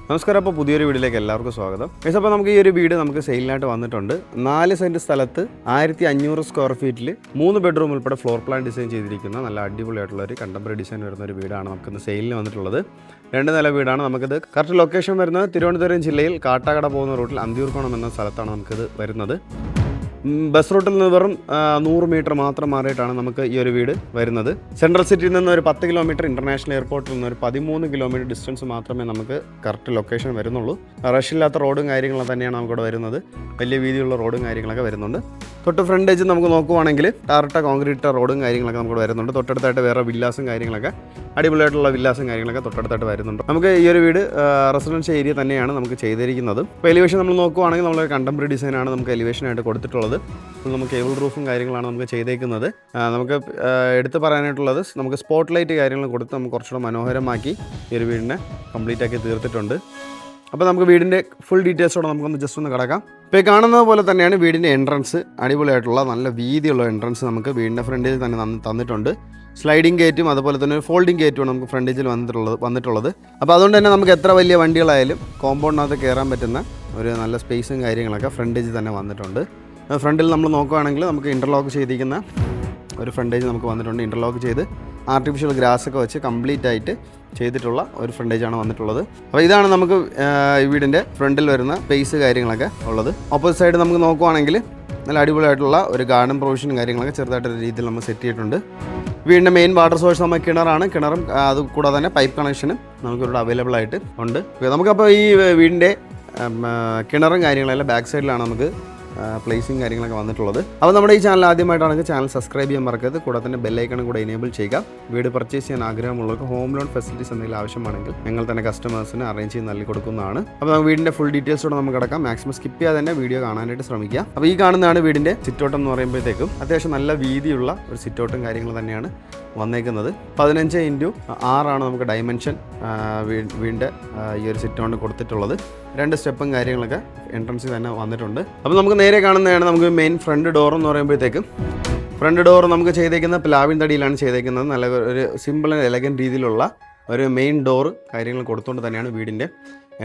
നമസ്കാരം. അപ്പോൾ പുതിയൊരു വീഡിയോയിലേക്ക് എല്ലാവർക്കും സ്വാഗതം. അപ്പോൾ നമുക്ക് ഈ ഒരു വീട് നമുക്ക് സെയിലിനായിട്ട് വന്നിട്ടുണ്ട്. 4 സെൻറ്റ് സ്ഥലത്ത് 1500 സ്ക്വയർ ഫീറ്റിൽ 3 ബെഡ്റൂം ഉൾപ്പെടെ ഫ്ലോർ പ്ലാൻ ഡിസൈൻ ചെയ്തിരിക്കുന്ന നല്ല അടിപൊളിയായിട്ടുള്ള ഒരു കണ്ടംപററി ഡിസൈൻ വരുന്ന ഒരു വീടാണ് നമുക്കിന്ന് സെയിലിന് വന്നിട്ടുള്ളത്. 2 നില വീടാണ്. നമുക്കിത് കറക്റ്റ് ലൊക്കേഷൻ വരുന്നത് തിരുവനന്തപുരം ജില്ലയിൽ കാട്ടാക്കട പോകുന്ന റൂട്ടിൽ അന്തിയൂർക്കോണം എന്ന സ്ഥലത്താണ് നമുക്കിത് വരുന്നത്. ബസ് റൂട്ടിൽ നിന്ന് വെറും 100 മീറ്റർ മാത്രം മാറിയിട്ടാണ് നമുക്ക് ഈ ഒരു വീട് വരുന്നത്. സെൻട്രൽ സിറ്റിയിൽ നിന്ന് ഒരു 10 കിലോമീറ്റർ, ഇൻ്റർനാഷണൽ എയർപോർട്ടിൽ നിന്ന് ഒരു 13 കിലോമീറ്റർ ഡിസ്റ്റൻസ് മാത്രമേ നമുക്ക് കറക്റ്റ് ലൊക്കേഷൻ വരുന്നുള്ളൂ. റഷില്ലാത്ത റോഡും കാര്യങ്ങളും തന്നെയാണ് നമുക്കിവിടെ വരുന്നത്. വലിയ വീതിയുള്ള റോഡും കാര്യങ്ങളൊക്കെ വരുന്നുണ്ട്. തൊട്ട് ഫ്രണ്ടേജ് നമുക്ക് നോക്കുവാണെങ്കിൽ ടാറിട്ട കോൺക്രീറ്റ് റോഡും കാര്യങ്ങളൊക്കെ നമുക്ക് വരുന്നുണ്ട്. തൊട്ടടുത്തായിട്ട് വേറെ വില്ലാസും കാര്യങ്ങളൊക്കെ, അടിപൊളിയായിട്ടുള്ള വില്ലാസും കാര്യങ്ങളൊക്കെ തൊട്ടടുത്തായിട്ട് വരുന്നുണ്ട്. നമുക്ക് ഈ ഒരു വീട് റെസിഡൻഷ്യൽ ഏരിയ തന്നെയാണ് നമുക്ക് ചെയ്തിരിക്കുന്നത്. ഇപ്പോൾ എലിവേഷൻ നമ്മൾ നോക്കുവാണെങ്കിൽ നമ്മൾ കണ്ടംപററി ഡിസൈനാണ് നമുക്ക് എലിവേഷനായിട്ട് കൊടുത്തിട്ടുള്ളത്. നമുക്ക് കേബിൾ റൂഫും കാര്യങ്ങളാണ് നമുക്ക് ചെയ്തേക്കുന്നത്. നമുക്ക് എടുത്ത് പറയാനായിട്ടുള്ളത്, നമുക്ക് സ്പോട്ട് ലൈറ്റ് കാര്യങ്ങൾ കൊടുത്ത് നമുക്ക് കുറച്ചുകൂടെ മനോഹരമാക്കി ഈ ഒരു വീടിനെ കംപ്ലീറ്റ് ആക്കി തീർത്തിട്ടുണ്ട്. അപ്പോൾ നമുക്ക് വീടിൻ്റെ ഫുൾ ഡീറ്റെയിൽസോടെ നമുക്കൊന്ന് ജസ്റ്റ് ഒന്ന് കിടക്കാം. ഇപ്പോൾ കാണുന്നത് പോലെ തന്നെയാണ് വീടിൻ്റെ എൻട്രൻസ്. അടിപൊളിയായിട്ടുള്ള നല്ല വീതിയുള്ള എൻട്രൻസ് നമുക്ക് വീടിൻ്റെ ഫ്രണ്ടിൽ തന്നെ തന്നിട്ടുണ്ട്. സ്ലൈഡിങ് ഗേറ്റും അതുപോലെ തന്നെ ഒരു ഫോൾഡിങ് ഗേറ്റുമാണ് നമുക്ക് ഫ്രണ്ടേജിൽ വന്നിട്ടുള്ളത്. അപ്പോൾ അതുകൊണ്ട് തന്നെ നമുക്ക് എത്ര വലിയ വണ്ടികളായാലും കോമ്പൗണ്ടിനകത്ത് കയറാൻ പറ്റുന്ന ഒരു നല്ല സ്പേസും കാര്യങ്ങളൊക്കെ ഫ്രണ്ടേജിൽ തന്നെ വന്നിട്ടുണ്ട്. ഫ്രണ്ടിൽ നമ്മൾ നോക്കുകയാണെങ്കിൽ നമുക്ക് ഇൻ്റർലോക്ക് ചെയ്തിരിക്കുന്ന ഒരു ഫ്രണ്ടേജ് നമുക്ക് വന്നിട്ടുണ്ട്. ഇൻ്റർലോക്ക് ചെയ്ത് ആർട്ടിഫിഷ്യൽ ഗ്രാസൊക്കെ വെച്ച് കംപ്ലീറ്റ് ആയിട്ട് ചെയ്തിട്ടുള്ള ഒരു ഫ്രണ്ടേജാണ് വന്നിട്ടുള്ളത്. അപ്പോൾ ഇതാണ് നമുക്ക് ഈ വീടിൻ്റെ ഫ്രണ്ടിൽ വരുന്ന സ്പേസ് കാര്യങ്ങളൊക്കെ ഉള്ളത്. ഓപ്പോസിറ്റ് സൈഡ് നമുക്ക് നോക്കുവാണെങ്കിൽ നല്ല അടിപൊളിയായിട്ടുള്ള ഒരു ഗാർഡൻ പ്രൊവിഷനും കാര്യങ്ങളൊക്കെ ചെറുതായിട്ടൊരു രീതിയിൽ നമ്മൾ സെറ്റ് ചെയ്തിട്ടുണ്ട്. വീടിൻ്റെ മെയിൻ വാട്ടർ സോഴ്സ് നമുക്ക് കിണറാണ്. കിണറും അത് കൂടാതെ തന്നെ പൈപ്പ് കണക്ഷനും നമുക്കിവിടെ അവൈലബിൾ ആയിട്ട് ഉണ്ട്. നമുക്കപ്പോൾ ഈ വീടിൻ്റെ കിണറും കാര്യങ്ങളെല്ലാം ബാക്ക് സൈഡിലാണ് നമുക്ക് പ്ലേസിങ് കാര്യങ്ങളൊക്കെ വന്നിട്ടുള്ളത്. അപ്പോൾ നമ്മുടെ ഈ ചാനൽ ആദ്യമായിട്ടാണെങ്കിൽ ചാനൽ സബ്സ്ക്രൈബ് ചെയ്യാൻ മറക്കരുത്. കൂടെ തന്നെ ബെല്ലൈക്കണും കൂടെ എനേബിൾ ചെയ്യുക. വീട് പർച്ചേസ് ചെയ്യാൻ ആഗ്രഹമുള്ളവർക്ക് ഹോം ലോൺ ഫെസിലിറ്റീസ് എന്തെങ്കിലും ആവശ്യമാണെങ്കിൽ ഞങ്ങൾ തന്നെ കസ്റ്റമേഴ്സിന് അറേഞ്ച് ചെയ്ത് നൽകി കൊടുക്കുന്നതാണ്. അപ്പോൾ നമുക്ക് വീടിൻ്റെ ഫുൾ ഡീറ്റെയിൽസോടെ നമുക്ക് കിടക്കാം. മാക്സിമം സ്കിപ്പ് ചെയ്യാതെ തന്നെ വീഡിയോ കാണാനായിട്ട് ശ്രമിക്കുക. അപ്പോൾ ഈ കാണുന്നതാണ് വീടിൻ്റെ സിറ്റൗട്ട് എന്ന് പറയുമ്പോഴത്തേക്കും അത്യാവശ്യം നല്ല വീതിയുള്ള ഒരു സിറ്റൗട്ടും കാര്യങ്ങളും തന്നെയാണ് വന്നേക്കുന്നത്. 15x6 നമുക്ക് ഡയമെൻഷൻ വീടിൻ്റെ ഈ ഒരു സിറ്റൗണ്ട് കൊടുത്തിട്ടുള്ളത്. 2 സ്റ്റെപ്പും കാര്യങ്ങളൊക്കെ എൻട്രൻസിൽ തന്നെ വന്നിട്ടുണ്ട്. അപ്പോൾ നമുക്ക് നേരെ കാണുന്നതാണ് നമുക്ക് മെയിൻ ഫ്രണ്ട് ഡോർ എന്ന് പറയുമ്പോഴത്തേക്കും. ഫ്രണ്ട് ഡോർ നമുക്ക് ചെയ്തേക്കുന്ന പ്ലാവിൻ തടിയിലാണ് ചെയ്തേക്കുന്നത്. നല്ല ഒരു സിമ്പിൾ ആൻഡ് എലഗൻറ്റ് രീതിയിലുള്ള ഒരു മെയിൻ ഡോർ കാര്യങ്ങൾ കൊടുത്തുകൊണ്ട് തന്നെയാണ് വീടിൻ്റെ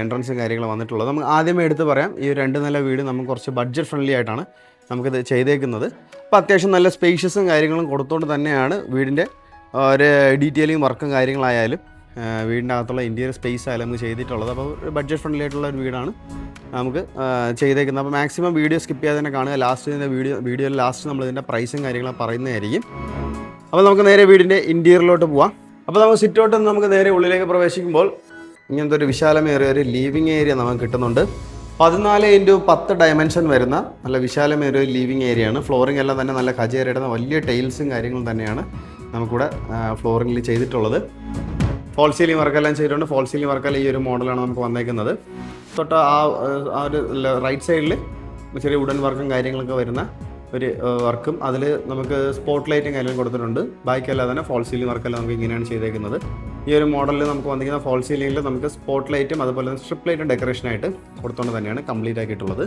എൻട്രൻസും കാര്യങ്ങളും വന്നിട്ടുള്ളത്. നമുക്ക് ആദ്യമേ എടുത്ത് പറയാം, ഈ 2 നില വീട് നമുക്ക് കുറച്ച് ബഡ്ജറ്റ് ഫ്രണ്ട്ലി ആയിട്ടാണ് നമുക്കിത് ചെയ്തേക്കുന്നത്. അപ്പോൾ അത്യാവശ്യം നല്ല സ്പേഷ്യസും കാര്യങ്ങളും കൊടുത്തുകൊണ്ട് തന്നെയാണ് വീടിൻ്റെ ഒരു ഡീറ്റെയിലിംഗ് വർക്കും കാര്യങ്ങളായാലും വീടിൻ്റെ അകത്തുള്ള ഇൻറ്റീരിയർ സ്പേസ് ആയാലും നമുക്ക് ചെയ്തിട്ടുള്ളത്. അപ്പോൾ ബഡ്ജറ്റ് ഫ്രണ്ട്ലി ആയിട്ടുള്ള ഒരു വീടാണ് നമുക്ക് ചെയ്തേക്കുന്നത്. അപ്പോൾ മാക്സിമം വീഡിയോ സ്കിപ്പ് ചെയ്യാതെ തന്നെ കാണുക. ലാസ്റ്റ് വീഡിയോയിൽ ലാസ്റ്റ് നമ്മളിതിൻ്റെ പ്രൈസും കാര്യങ്ങളും പറയുന്നതായിരിക്കും. അപ്പോൾ നമുക്ക് നേരെ വീടിൻ്റെ ഇൻറ്റീരിയറിലോട്ട് പോവാം. അപ്പോൾ നമുക്ക് സിറ്റൗട്ടിൽ നിന്ന് നമുക്ക് നേരെ ഉള്ളിലേക്ക് പ്രവേശിക്കുമ്പോൾ ഇങ്ങനത്തെ ഒരു വിശാലമേറിയ ഒരു ലിവിങ് ഏരിയ നമുക്ക് കിട്ടുന്നുണ്ട്. 14x10 ഡയമെൻഷൻ വരുന്ന നല്ല വിശാലമേറിയ ഒരു ലിവിങ് ഏരിയയാണ്. ഫ്ലോറിംഗ് എല്ലാം തന്നെ നല്ല കജേറിയിടുന്ന വലിയ ടൈൽസും കാര്യങ്ങളും തന്നെയാണ് നമുക്കിവിടെ ഫ്ലോറിങ്ങിൽ ചെയ്തിട്ടുള്ളത്. ഫോൾ സീലിംഗ് വർക്കെല്ലാം ചെയ്തിട്ടുണ്ട്. ഫോൾ സീലിംഗ് വർക്കെല്ലാം ഈ ഒരു മോഡലാണ് നമുക്ക് വന്നേക്കുന്നത്. തൊട്ട് ആ ഒരു റൈറ്റ് സൈഡിൽ ചെറിയ വുഡൻ വർക്കും കാര്യങ്ങളൊക്കെ വരുന്ന ഒരു വർക്കും അതിൽ നമുക്ക് സ്പോട്ട് ലൈറ്റും കാര്യങ്ങളും കൊടുത്തിട്ടുണ്ട്. ബാക്കിയല്ലാതെ തന്നെ ഫോൾ സീലിംഗ് വർക്കെല്ലാം നമുക്ക് ഇങ്ങനെയാണ് ചെയ്തേക്കുന്നത്. ഈ ഒരു മോഡലിൽ നമുക്ക് വന്നിരിക്കുന്ന ഫോൾ സീലിംഗിൽ നമുക്ക് സ്പോട്ട് ലൈറ്റും അതുപോലെ തന്നെ സ്ട്രിപ്പ് ലൈറ്റും ഡെക്കറേഷനായിട്ട് കൊടുത്തുകൊണ്ട് തന്നെയാണ് കംപ്ലീറ്റ് ആക്കിയിട്ടുള്ളത്.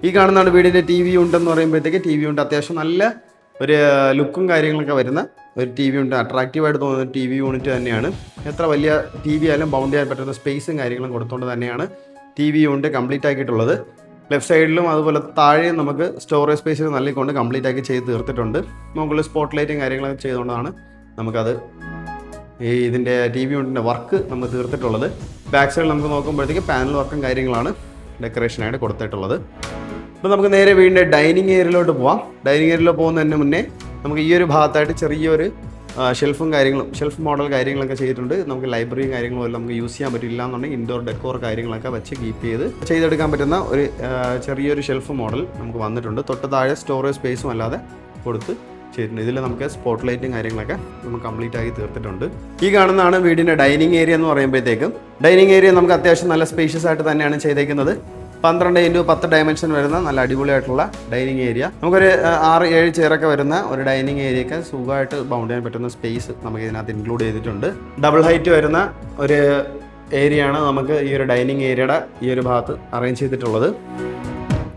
ഈ കാണുന്നതാണ് വീടിൻ്റെ ടി വി ഉണ്ടെന്ന് പറയുമ്പോഴത്തേക്ക് ടി വി ഉണ്ട്. അത്യാവശ്യം നല്ല ഒരു ലുക്കും കാര്യങ്ങളൊക്കെ വരുന്ന ഒരു ടി വി ഉണ്ട്. അട്രാക്റ്റീവായിട്ട് തോന്നുന്ന ടി വി യൂണിറ്റ് തന്നെയാണ്. എത്ര വലിയ ടി വി ആയാലും ബൗണ്ട് ചെയ്യാൻ പറ്റുന്ന സ്പേസും കാര്യങ്ങളും കൊടുത്തുകൊണ്ട് തന്നെയാണ് ടി വി യൂണിറ്റ് കംപ്ലീറ്റ് ആക്കിയിട്ടുള്ളത്. ലെഫ്റ്റ് സൈഡിലും അതുപോലെ താഴെയും നമുക്ക് സ്റ്റോറേജ് സ്പേസ് നൽകിക്കൊണ്ട് കംപ്ലീറ്റ് ആക്കി ചെയ്ത് തീർത്തിട്ടുണ്ട്. മുകളിൽ സ്പോട്ട് ലൈറ്റും കാര്യങ്ങളൊക്കെ ചെയ്തുകൊണ്ടാണ് നമുക്കത് ഇതിൻ്റെ ടി വി യൂണിറ്റിൻ്റെ വർക്ക് നമ്മൾ തീർത്തിട്ടുള്ളത്. ബാക്ക് സൈഡിൽ നമുക്ക് നോക്കുമ്പോഴത്തേക്ക് പാനൽ വർക്കും കാര്യങ്ങളാണ് ഡെക്കറേഷനായിട്ട് കൊടുത്തിട്ടുള്ളത്. അപ്പോൾ നമുക്ക് നേരെ വീടിൻ്റെ ഡൈനിങ് ഏരിയയിലോട്ട് പോവാം. ഡൈനിങ് ഏരിയയിൽ പോകുന്നതിന് മുന്നേ നമുക്ക് ഈ ഒരു ഭാഗത്തായിട്ട് ചെറിയൊരു ഷെൽഫും കാര്യങ്ങളും ഷെൽഫ് മോഡൽ കാര്യങ്ങളൊക്കെ ചെയ്തിട്ടുണ്ട്. നമുക്ക് ലൈബ്രറിയും കാര്യങ്ങളും എല്ലാം നമുക്ക് യൂസ് ചെയ്യാൻ പറ്റില്ല എന്നുണ്ടെങ്കിൽ ഇൻഡോർ ഡെക്കോർ കാര്യങ്ങളൊക്കെ വെച്ച് കീപ്പ് ചെയ്തെടുക്കാൻ പറ്റുന്ന ഒരു ചെറിയൊരു ഷെൽഫ് മോഡൽ നമുക്ക് വന്നിട്ടുണ്ട്. തൊട്ട് താഴെ സ്റ്റോറേജ് സ്പേസും അല്ലാതെ കൊടുത്ത് ചെയ്തിട്ടുണ്ട്. ഇതിൽ നമുക്ക് സ്പോട്ട് ലൈറ്റും കാര്യങ്ങളൊക്കെ നമുക്ക് കംപ്ലീറ്റ് ആക്കി തീർത്തിട്ടുണ്ട്. ഈ കാണുന്നതാണ് വീടിൻ്റെ ഡൈനിങ് ഏരിയ എന്ന് പറയുമ്പോഴത്തേക്കും. ഡൈനിങ് ഏരിയ നമുക്ക് അത്യാവശ്യം നല്ല സ്പേഷ്യസ് ആയിട്ട് തന്നെയാണ് ചെയ്തേക്കുന്നത്. 12x10 ഡയമെൻഷൻ വരുന്ന നല്ല അടിപൊളിയായിട്ടുള്ള ഡൈനിങ് ഏരിയ. നമുക്കൊരു 6-7 ചെയറൊക്കെ വരുന്ന ഒരു ഡൈനിങ് ഏരിയയൊക്കെ സുഖമായിട്ട് ബൗണ്ട് ചെയ്യാൻ പറ്റുന്ന സ്പേസ് നമുക്ക് ഇതിനകത്ത് ഇൻക്ലൂഡ് ചെയ്തിട്ടുണ്ട്. ഡബിൾ ഹൈറ്റ് വരുന്ന ഒരു ഏരിയയാണ് നമുക്ക് ഈ ഒരു ഡൈനിങ് ഏരിയയുടെ ഈ ഒരു ഭാഗത്ത് അറേഞ്ച് ചെയ്തിട്ടുള്ളത്.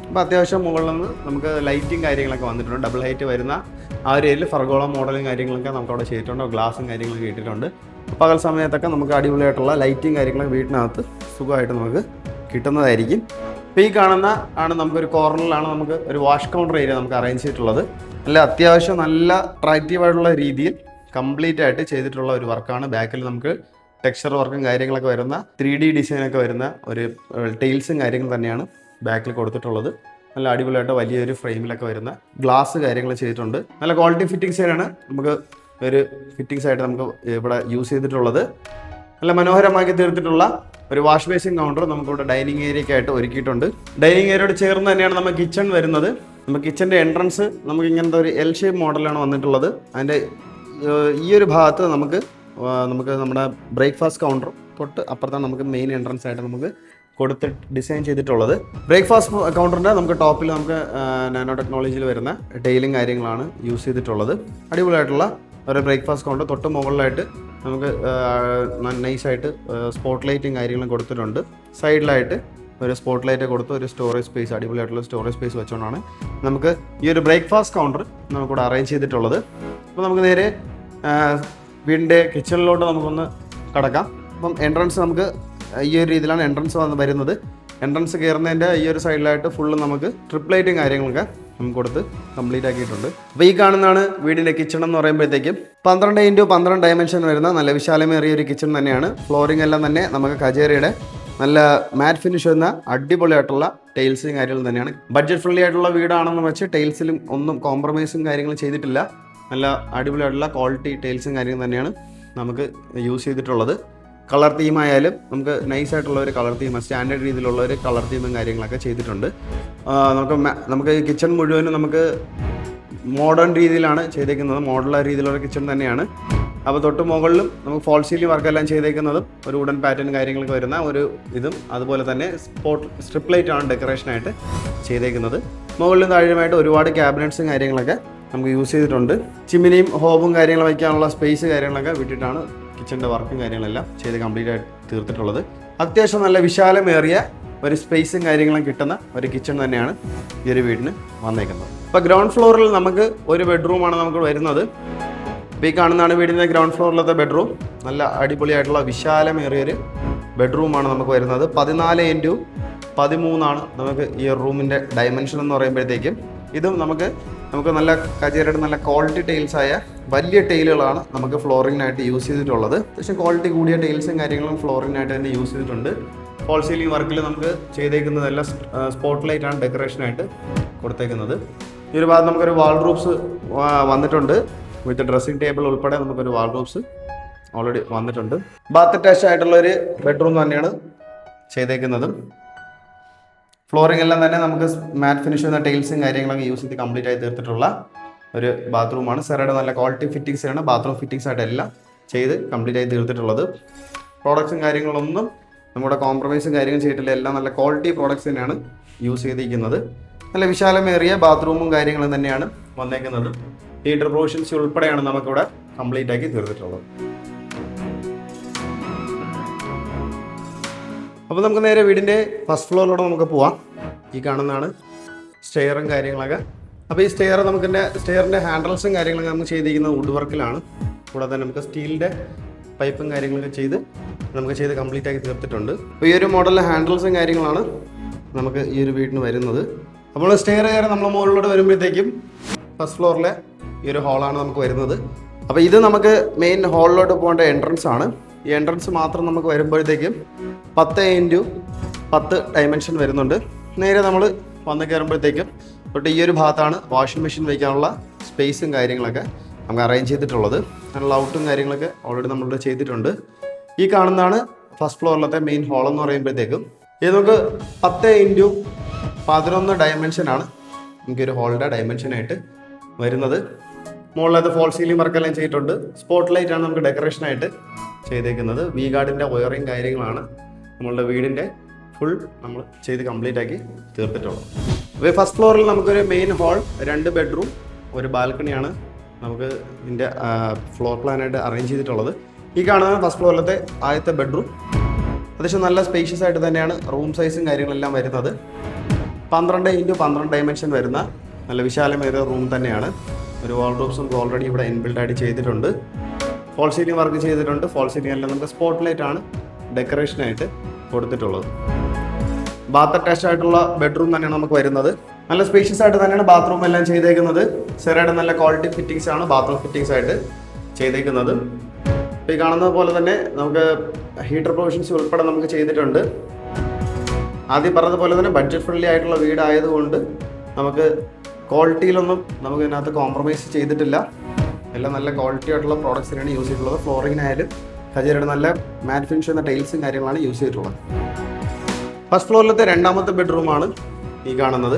അപ്പോൾ അത്യാവശ്യം മുകളിൽ നിന്ന് നമുക്ക് ലൈറ്റും കാര്യങ്ങളൊക്കെ വന്നിട്ടുണ്ട്. ഡബിൾ ഹൈറ്റ് വരുന്ന ആ ഒരു ഏരിയയിൽ ഫർഗോള മോഡലും കാര്യങ്ങളൊക്കെ നമുക്ക് അവിടെ ചെയ്തിട്ടുണ്ട്, ഗ്ലാസും കാര്യങ്ങളൊക്കെ ഇട്ടിട്ടുണ്ട്. പകൽ സമയത്തൊക്കെ നമുക്ക് അടിപൊളിയായിട്ടുള്ള ലൈറ്റും കാര്യങ്ങളൊക്കെ വീട്ടിനകത്ത് സുഖമായിട്ട് നമുക്ക് കിട്ടുന്നതായിരിക്കും. ഇപ്പോൾ ഈ കാണുന്ന നമുക്കൊരു കോർണറിലാണ് നമുക്ക് ഒരു വാഷ് കൗണ്ടർ ഏരിയ നമുക്ക് അറേഞ്ച് ചെയ്തിട്ടുള്ളത്. നല്ല അത്യാവശ്യം നല്ല അട്രാക്റ്റീവായിട്ടുള്ള രീതിയിൽ കംപ്ലീറ്റ് ആയിട്ട് ചെയ്തിട്ടുള്ള ഒരു വർക്കാണ്. ബാക്കിൽ നമുക്ക് ടെക്സ്ചർ വർക്കും കാര്യങ്ങളൊക്കെ വരുന്ന 3D ഡിസൈനൊക്കെ വരുന്ന ഒരു ടൈൽസും കാര്യങ്ങളും തന്നെയാണ് ബാക്കിൽ കൊടുത്തിട്ടുള്ളത്. നല്ല അടിപൊളിയായിട്ട് വലിയൊരു ഫ്രെയിമിലൊക്കെ വരുന്ന ഗ്ലാസ് കാര്യങ്ങൾ ചെയ്തിട്ടുണ്ട്. നല്ല ക്വാളിറ്റി ഫിറ്റിങ്സ് ആണ് നമുക്ക് ഒരു ഫിറ്റിങ്സ് ആയിട്ട് നമുക്ക് ഇവിടെ യൂസ് ചെയ്തിട്ടുള്ളത്. നല്ല മനോഹരമാക്കി തീർത്തിട്ടുള്ള ഒരു വാഷ് ബേസിൻ കൗണ്ടർ നമുക്കിവിടെ ഡൈനിങ് ഏരിയയ്ക്കായിട്ട് ഒരുക്കിയിട്ടുണ്ട്. ഡൈനിങ് ഏരിയയോട് ചേർന്ന് തന്നെയാണ് നമുക്ക് കിച്ചൺ വരുന്നത്. നമുക്ക് കിച്ചൻ്റെ എൻട്രൻസ് നമുക്ക് ഇങ്ങനത്തെ ഒരു എൽ ഷേപ്പ് മോഡലാണ് വന്നിട്ടുള്ളത്. അതിൻ്റെ ഈ ഒരു ഭാഗത്ത് നമുക്ക് നമ്മുടെ ബ്രേക്ക്ഫാസ്റ്റ് കൗണ്ടർ തൊട്ട് അപ്പുറത്താണ് നമുക്ക് മെയിൻ എൻട്രൻസ് ആയിട്ട് നമുക്ക് കൊടുത്ത് ഡിസൈൻ ചെയ്തിട്ടുള്ളത്. ബ്രേക്ക്ഫാസ്റ്റ് കൗണ്ടറിൻ്റെ നമുക്ക് ടോപ്പിൽ നമുക്ക് നാനോ ടെക്നോളജിയിൽ വരുന്ന ടൈലും കാര്യങ്ങളാണ് യൂസ് ചെയ്തിട്ടുള്ളത്. അടിപൊളിയായിട്ടുള്ള ഒരു ബ്രേക്ക്ഫാസ്റ്റ് കൗണ്ടർ. തൊട്ട് മുകളിലായിട്ട് നമുക്ക് നൈസായിട്ട് സ്പോട്ട് ലൈറ്റും കാര്യങ്ങളും കൊടുത്തിട്ടുണ്ട്. സൈഡിലായിട്ട് ഒരു സ്പോട്ട് ലൈറ്റ് കൊടുത്ത് ഒരു സ്റ്റോറേജ് സ്പേസ്, അടിപൊളിയായിട്ടുള്ള സ്റ്റോറേജ് സ്പേസ് വെച്ചുകൊണ്ടാണ് നമുക്ക് ഈ ഒരു ബ്രേക്ക്ഫാസ്റ്റ് കൗണ്ടർ നമുക്കിവിടെ അറേഞ്ച് ചെയ്തിട്ടുള്ളത്. അപ്പോൾ നമുക്ക് നേരെ വീടിൻ്റെ കിച്ചണിലോട്ട് നമുക്കൊന്ന് കടക്കാം. അപ്പം എൻട്രൻസ് നമുക്ക് ഈ ഒരു രീതിയിലാണ് എൻട്രൻസ് വരുന്നത്. എൻട്രൻസ് കയറുന്നതിൻ്റെ ഈ ഒരു സൈഡിലായിട്ട് ഫുള്ള് നമുക്ക് ട്രിപ്പ് ലൈറ്റും കാര്യങ്ങളൊക്കെ നമുക്ക് കൊടുത്ത് കംപ്ലീറ്റ് ആക്കിയിട്ടുണ്ട്. അപ്പോൾ ഈ കാണുന്നതാണ് വീടിൻ്റെ കിച്ചൺ എന്ന് പറയുമ്പോഴത്തേക്കും 12x12 ഡയമെൻഷൻ വരുന്ന നല്ല വിശാലമേറിയ ഒരു കിച്ചൺ തന്നെയാണ്. ഫ്ലോറിംഗ് എല്ലാം തന്നെ നമുക്ക് കജേരയുടെ നല്ല മാറ്റ് ഫിനിഷ് വരുന്ന അടിപൊളിയായിട്ടുള്ള ടൈൽസും കാര്യങ്ങളും തന്നെയാണ്. ബഡ്ജറ്റ് ഫ്രണ്ട്ലി ആയിട്ടുള്ള വീടാണെന്ന് വെച്ച് ടൈൽസിലും ഒന്നും കോംപ്രമൈസും കാര്യങ്ങളും ചെയ്തിട്ടില്ല. നല്ല അടിപൊളിയായിട്ടുള്ള ക്വാളിറ്റി ടൈൽസും കാര്യങ്ങളും തന്നെയാണ് നമുക്ക് യൂസ് ചെയ്തിട്ടുള്ളത്. കളർ തീമായാലും നമുക്ക് നൈസായിട്ടുള്ള ഒരു കളർ തീം, സ്റ്റാൻഡേർഡ് രീതിയിലുള്ള ഒരു കളർ തീമും കാര്യങ്ങളൊക്കെ ചെയ്തിട്ടുണ്ട്. നമുക്ക് കിച്ചൺ മുഴുവനും നമുക്ക് മോഡേൺ രീതിയിലാണ് ചെയ്തേക്കുന്നത്. മോഡുലർ രീതിയിലുള്ള കിച്ചൺ തന്നെയാണ്. അപ്പോൾ തൊട്ട് മുകളിലും നമുക്ക് ഫോൾ സീലിംഗ് വർക്കെല്ലാം ചെയ്തേക്കുന്നതും ഒരു വുഡൻ പാറ്റേൺ കാര്യങ്ങളൊക്കെ വരുന്ന ഒരു ഇതും അതുപോലെ തന്നെ സ്ട്രിപ്പ് ലൈറ്റാണ് ഡെക്കറേഷനായിട്ട് ചെയ്തേക്കുന്നത്. മുകളിലും താഴെയുമായിട്ട് ഒരുപാട് ക്യാബിനറ്റ്സും കാര്യങ്ങളൊക്കെ നമുക്ക് യൂസ് ചെയ്തിട്ടുണ്ട്. ചിമ്മിനിയും ഹോബും കാര്യങ്ങൾ വയ്ക്കാനുള്ള സ്പേസ് കാര്യങ്ങളൊക്കെ വിട്ടിട്ടാണ് കിച്ചൻ്റെ വർക്കും കാര്യങ്ങളെല്ലാം ചെയ്ത് കംപ്ലീറ്റ് ആയിട്ട് തീർത്തിട്ടുള്ളത്. അത്യാവശ്യം നല്ല വിശാലമേറിയ ഒരു സ്പേസും കാര്യങ്ങളും കിട്ടുന്ന ഒരു കിച്ചൺ തന്നെയാണ് ഈ ഒരു വീടിന് വന്നേക്കുന്നത്. ഇപ്പോൾ ഗ്രൗണ്ട് ഫ്ലോറിൽ നമുക്ക് ഒരു ബെഡ്റൂമാണ് നമുക്ക് വരുന്നത്. ഇപ്പോൾ ഈ കാണുന്നതാണ് വീടിൻ്റെ ഗ്രൗണ്ട് ഫ്ലോറിലത്തെ ബെഡ്റൂം. നല്ല അടിപൊളിയായിട്ടുള്ള വിശാലമേറിയൊരു ബെഡ്റൂമാണ് നമുക്ക് വരുന്നത്. 14x13 നമുക്ക് ഈ റൂമിൻ്റെ ഡയമെൻഷൻ എന്ന് പറയുമ്പോഴത്തേക്കും. ഇതും നമുക്ക് നല്ല കജേരയുടെ നല്ല ക്വാളിറ്റി ടൈൽസായ വലിയ ടൈലുകളാണ് നമുക്ക് ഫ്ലോറിങ്ങിനായിട്ട് യൂസ് ചെയ്തിട്ടുള്ളത്. അത്യാവശ്യം ക്വാളിറ്റി കൂടിയ ടൈൽസും കാര്യങ്ങളും ഫ്ലോറിങ്ങിനായിട്ട് തന്നെ യൂസ് ചെയ്തിട്ടുണ്ട്. ഫോൾ സീലിംഗ് വർക്കിൽ നമുക്ക് ചെയ്തേക്കുന്നതെല്ലാം സ്പോട്ട് ലൈറ്റാണ് ഡെക്കറേഷനായിട്ട് കൊടുത്തേക്കുന്നത്. ഈ ഒരു ഭാഗത്ത് നമുക്കൊരു വാൾഡ്രോബ്സ് വന്നിട്ടുണ്ട്. വിത്ത് ഡ്രസ്സിംഗ് ടേബിൾ ഉൾപ്പെടെ നമുക്കൊരു വാൾഡ്രോബ്സ് ഓൾറെഡി വന്നിട്ടുണ്ട്. ബാത്ത് അറ്റാച്ച് ആയിട്ടുള്ള ഒരു ബെഡ്റൂം തന്നെയാണ് ചെയ്തേക്കുന്നതും. ഫ്ലോറിംഗ് എല്ലാം തന്നെ നമുക്ക് മാറ്റ് ഫിനിഷ് ചെയ്യുന്ന ടൈൽസും കാര്യങ്ങളൊക്കെ യൂസ് ചെയ്ത് കംപ്ലീറ്റ് ആയി തീർത്തിട്ടുള്ള ഒരു ബാത്റൂമാണ്. സെറയുടെ നല്ല ക്വാളിറ്റി ഫിറ്റിങ്സ് ആണ് ബാത്റൂം ഫിറ്റിങ്സ് ആയിട്ട് എല്ലാം ചെയ്ത് കംപ്ലീറ്റ് ആയി തീർത്തിട്ടുള്ളത്. പ്രോഡക്ട്സും കാര്യങ്ങളൊന്നും നമ്മുടെ കോംപ്രമൈസും കാര്യങ്ങളും ചെയ്തിട്ടില്ല. എല്ലാം നല്ല ക്വാളിറ്റി പ്രോഡക്ട്സ് തന്നെയാണ് യൂസ് ചെയ്തിരിക്കുന്നത്. നല്ല വിശാലമേറിയ ബാത്റൂമും കാര്യങ്ങളും തന്നെയാണ് വന്നേക്കുന്നത്. ഹീറ്റർ പ്രൊവിഷൻസ് ഉൾപ്പെടെയാണ് നമുക്കിവിടെ കംപ്ലീറ്റ് ആക്കി തീർത്തിട്ടുള്ളത്. അപ്പോൾ നമുക്ക് നേരെ വീടിൻ്റെ ഫസ്റ്റ് ഫ്ലോറിലൂടെ നമുക്ക് പോവാം. ഈ കാണുന്നതാണ് സ്റ്റെയറും കാര്യങ്ങളൊക്കെ. അപ്പോൾ ഈ സ്റ്റെയറിൻ്റെ ഹാൻഡിൽസും കാര്യങ്ങളൊക്കെ നമുക്ക് ചെയ്തിരിക്കുന്നത് വുഡ് വർക്കിലാണ്. കൂടാതെ തന്നെ നമുക്ക് സ്റ്റീലിൻ്റെ പൈപ്പും കാര്യങ്ങളൊക്കെ ചെയ്ത് കംപ്ലീറ്റ് ആക്കി തീർത്തിട്ടുണ്ട്. അപ്പോൾ ഈ ഒരു മോഡലിലെ ഹാൻഡിൽസും കാര്യങ്ങളാണ് നമുക്ക് ഈ ഒരു വീടിന് വരുന്നത്. അപ്പോൾ സ്റ്റെയർ കയറി നമ്മൾ മുകളിലോട്ട് വരുമ്പോഴത്തേക്കും ഫസ്റ്റ് ഫ്ലോറിലെ ഈ ഒരു ഹോളാണ് നമുക്ക് വരുന്നത്. അപ്പോൾ ഇത് നമുക്ക് മെയിൻ ഹോളിലോട്ട് പോകേണ്ട എൻട്രൻസ് ആണ്. ഈ എൻട്രൻസ് മാത്രം നമുക്ക് വരുമ്പോഴത്തേക്കും 10x10 ഡയമെൻഷൻ വരുന്നുണ്ട്. നേരെ നമ്മൾ വന്ന് കയറുമ്പോഴത്തേക്കും തൊട്ട് ഈ ഒരു ഭാഗത്താണ് വാഷിംഗ് മെഷീൻ വയ്ക്കാനുള്ള സ്പേസും കാര്യങ്ങളൊക്കെ നമുക്ക് അറേഞ്ച് ചെയ്തിട്ടുള്ളത്. അതിനുള്ള ഔട്ടും കാര്യങ്ങളൊക്കെ ഓൾറെഡി നമ്മളിവിടെ ചെയ്തിട്ടുണ്ട്. ഈ കാണുന്നതാണ് ഫസ്റ്റ് ഫ്ലോറിലത്തെ മെയിൻ ഹോൾ എന്ന് പറയുമ്പോഴത്തേക്കും. ഇത് നമുക്ക് 10x11 ഡയമെൻഷനാണ് നമുക്കൊരു ഹോളിൻ്റെ ഡയമെൻഷനായിട്ട് വരുന്നത്. മുകളിലത് ഫോൾ സീലിംഗ് വർക്കെല്ലാം ചെയ്തിട്ടുണ്ട്. സ്പോട്ട് ലൈറ്റാണ് നമുക്ക് ഡെക്കറേഷനായിട്ട് ചെയ്തേക്കുന്നത്. വി ഗാർഡിൻ്റെ വയറിങ് കാര്യങ്ങളാണ് നമ്മളുടെ വീടിൻ്റെ ഫുൾ നമ്മൾ ചെയ്ത് കംപ്ലീറ്റ് ആക്കി തീർത്തിട്ടുള്ളത്. അപ്പോൾ ഫസ്റ്റ് ഫ്ലോറിൽ നമുക്കൊരു മെയിൻ ഹാൾ, 2 ബെഡ്റൂം, ഒരു ബാൽക്കണിയാണ് നമുക്ക് ഇതിൻ്റെ ഫ്ലോർ പ്ലാനായിട്ട് അറേഞ്ച് ചെയ്തിട്ടുള്ളത്. ഈ കാണുന്ന ഫസ്റ്റ് ഫ്ലോറിലത്തെ ആദ്യത്തെ ബെഡ്റൂം. അത്യാവശ്യം നല്ല സ്പേഷ്യസ് ആയിട്ട് തന്നെയാണ് റൂം സൈസും കാര്യങ്ങളെല്ലാം വരുന്നത്. 12x12 ഡയമെൻഷൻ വരുന്ന നല്ല വിശാലമേറിയ റൂം തന്നെയാണ്. ഒരു വാൾഡ്രോബ്സ് നമുക്ക് ഓൾറെഡി ഇവിടെ ഇൻബിൽഡ് ആയിട്ട് ചെയ്തിട്ടുണ്ട്. ഫോൾ സീലിംഗ് വർക്ക് ചെയ്തിട്ടുണ്ട്. ഫോൾ സീലിംഗ് എല്ലാം നമുക്ക് സ്പോട്ട് ലൈറ്റ് ആണ് ഡെക്കറേഷനായിട്ട് കൊടുത്തിട്ടുള്ളത്. ബാത്ത് അറ്റാച്ച്ഡ് ആയിട്ടുള്ള ബെഡ്റൂം തന്നെയാണ് നമുക്ക് വരുന്നത്. നല്ല സ്പേഷ്യസ് ആയിട്ട് തന്നെയാണ് ബാത്റൂം എല്ലാം ചെയ്തേക്കുന്നത്. സെറയുടെ നല്ല ക്വാളിറ്റി ഫിറ്റിംഗ്സ് ആണ് ബാത്റൂം ഫിറ്റിംഗ്സ് ആയിട്ട് ചെയ്തേക്കുന്നത്. ഈ കാണുന്നത് പോലെ തന്നെ നമുക്ക് ഹീറ്റർ പ്രൊവിഷൻസ് ഉൾപ്പെടെ നമുക്ക് ചെയ്തിട്ടുണ്ട്. ആദ്യം പറഞ്ഞതുപോലെ തന്നെ ബഡ്ജറ്റ് ഫ്രണ്ട്ലി ആയിട്ടുള്ള വീടായതുകൊണ്ട് നമുക്ക് ക്വാളിറ്റിയിലൊന്നും നമുക്ക് ഇതിനകത്ത് കോംപ്രമൈസ് ചെയ്തിട്ടില്ല. എല്ലാം നല്ല ക്വാളിറ്റി ആയിട്ടുള്ള പ്രോഡക്ട്സിനാണ് യൂസ് ചെയ്തിട്ടുള്ളത്. ഫ്ലോറിങ്ങിനായാലും ഖജീറയുടെ നല്ല മാറ്റ് ഫിനിഷ് എന്ന ടൈൽസും കാര്യങ്ങളാണ് യൂസ് ചെയ്തിട്ടുള്ളത്. ഫസ്റ്റ് ഫ്ലോറിലത്തെ രണ്ടാമത്തെ ബെഡ്റൂമാണ് ഈ കാണുന്നത്.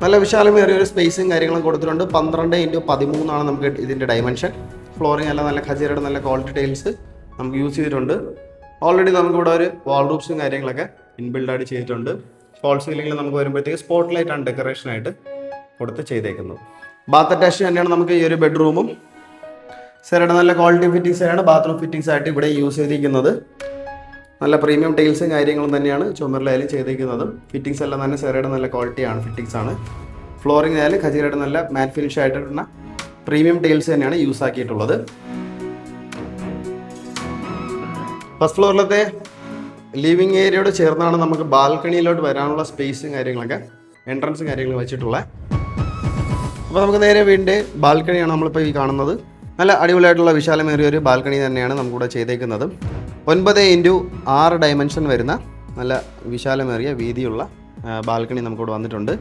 നല്ല വിശാലമേറിയ ഒരു സ്പേസും കാര്യങ്ങളും കൊടുത്തിട്ടുണ്ട്. 12x13 നമുക്ക് ഇതിൻ്റെ ഡയമെൻഷൻ. ഫ്ലോറിംഗ് എല്ലാം നല്ല ഖജീറയുടെ നല്ല ക്വാളിറ്റി ടൈൽസ് നമുക്ക് യൂസ് ചെയ്തിട്ടുണ്ട്. ഓൾറെഡി നമുക്കിവിടെ ഒരു വാൾഡ്രോബ്സും കാര്യങ്ങളൊക്കെ ഇൻബിൽഡായിട്ട് ചെയ്തിട്ടുണ്ട്. ഫോൾ സീലിംഗിൽ നമുക്ക് വരുമ്പോഴത്തേക്ക് സ്പോട്ട് ലൈറ്റ് ആണ് ഡെക്കറേഷനായിട്ട് കൊടുത്ത് ചെയ്തേക്കുന്നത്. ബാത്ത് അറ്റാച്ച് തന്നെയാണ് നമുക്ക് ഈ ഒരു ബെഡ്റൂമും. സെറയുടെ നല്ല ക്വാളിറ്റി ഫിറ്റിംഗ്സ് ആണ് ബാത്റൂം ഫിറ്റിംഗ്സ് ആയിട്ട് ഇവിടെ യൂസ് ചെയ്തിരിക്കുന്നത്. നല്ല പ്രീമിയം ടൈൽസും കാര്യങ്ങളും തന്നെയാണ് ചുമരിലായാലും ചെയ്തിരിക്കുന്നത്. ഫിറ്റിംഗ്സ് എല്ലാം തന്നെ സെറയുടെ നല്ല ക്വാളിറ്റിയാണ് ഫിറ്റിംഗ്സ് ആണ്. ഫ്ലോറിംഗ് ആയാലും ഖജീറയുടെ നല്ല മാറ്റ് ഫിനിഷ് ആയിട്ടുള്ള പ്രീമിയം ടൈൽസ് തന്നെയാണ് യൂസ് ആക്കിയിട്ടുള്ളത്. ഫസ്റ്റ് ഫ്ലോറിലത്തെ ലിവിങ് ഏരിയയോട് ചേർന്നാണ് നമുക്ക് ബാൽക്കണിയിലോട്ട് വരാനുള്ള സ്പേസും കാര്യങ്ങളൊക്കെ എൻട്രൻസും കാര്യങ്ങളും വെച്ചിട്ടുള്ളത്. അപ്പോൾ നമുക്ക് നേരെ വീടിൻ്റെ ബാൽക്കണിയാണ് നമ്മളിപ്പോൾ ഈ കാണുന്നത്. നല്ല അടിപൊളിയായിട്ടുള്ള വിശാലമേറിയ ഒരു ബാൽക്കണി തന്നെയാണ് നമുക്കിവിടെ ചെയ്തേക്കുന്നത്. 9x6 ഡയമെൻഷൻ വരുന്ന നല്ല വിശാലമേറിയ വീതിയുള്ള ബാൽക്കണി നമുക്കിവിടെ വന്നിട്ടുണ്ട്.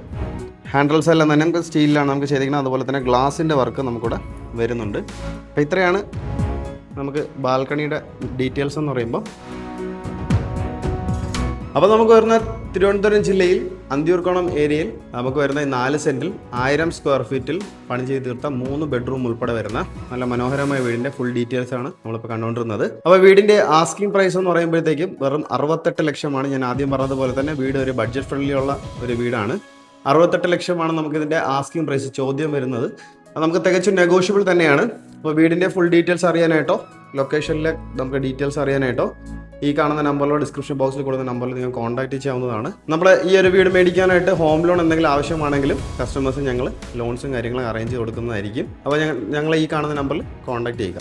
ഹാൻഡിൽസ് എല്ലാം തന്നെ നമുക്ക് സ്റ്റീലിലാണ് നമുക്ക് ചെയ്തേക്കുന്നത്. അതുപോലെ തന്നെ ഗ്ലാസിൻ്റെ വർക്ക് നമുക്കിവിടെ വരുന്നുണ്ട്. അപ്പോൾ ഇത്രയാണ് നമുക്ക് ബാൽക്കണിയുടെ ഡീറ്റെയിൽസ് എന്ന് പറയുമ്പോൾ. അപ്പോൾ നമുക്ക് വരുന്ന തിരുവനന്തപുരം ജില്ലയിൽ അന്തിയൂർക്കോണം ഏരിയയിൽ നമുക്ക് വരുന്ന 4 സെൻറ്റിൽ 1000 സ്ക്വയർ ഫീറ്റിൽ പണി ചെയ്ത് തീർത്ത 3 ബെഡ്റൂം ഉൾപ്പെടെ വരുന്ന നല്ല മനോഹരമായ വീടിൻ്റെ ഫുൾ ഡീറ്റെയിൽസ് ആണ് നമ്മളിപ്പോൾ കണ്ടുകൊണ്ടിരുന്നത്. അപ്പോൾ വീടിൻ്റെ ആസ്കിംഗ് പ്രൈസ് എന്ന് പറയുമ്പോഴത്തേക്കും വെറും 68 ലക്ഷമാണ്. ഞാൻ ആദ്യം പറഞ്ഞതുപോലെ തന്നെ വീട് ഒരു ബഡ്ജറ്റ് ഫ്രണ്ട്ലി ഉള്ള ഒരു വീടാണ്. 68 ലക്ഷമാണ് നമുക്കിതിൻ്റെ ആസ്കിംഗ് പ്രൈസ് ചോദ്യം വരുന്നത്. അത് നമുക്ക് തികച്ചും നെഗോഷ്യബിൾ തന്നെയാണ്. അപ്പോൾ വീടിൻ്റെ ഫുൾ ഡീറ്റെയിൽസ് അറിയാനായിട്ടോ ലൊക്കേഷനിലെ നമുക്ക് ഡീറ്റെയിൽസ് അറിയാനായിട്ടോ ഈ കാണുന്ന നമ്പറിലോ ഡിസ്ക്രിപ്ഷൻ ബോക്സിൽ കൊടുക്കുന്ന നമ്പറിൽ നിങ്ങൾ കോൺടാക്ട് ചെയ്യാവുന്നതാണ്. നമ്മൾ ഈ ഒരു വീട് മേടിക്കാനായിട്ട് ഹോം ലോൺ എന്തെങ്കിലും ആവശ്യമാണെങ്കിലും കസ്റ്റമേഴ്സിന് ഞങ്ങൾ ലോൺസും കാര്യങ്ങളും അറേഞ്ച് ചെയ്ത് കൊടുക്കുന്നതായിരിക്കും. അപ്പോൾ ഞങ്ങൾ ഈ കാണുന്ന നമ്പറിൽ കോൺടാക്ട് ചെയ്യുക.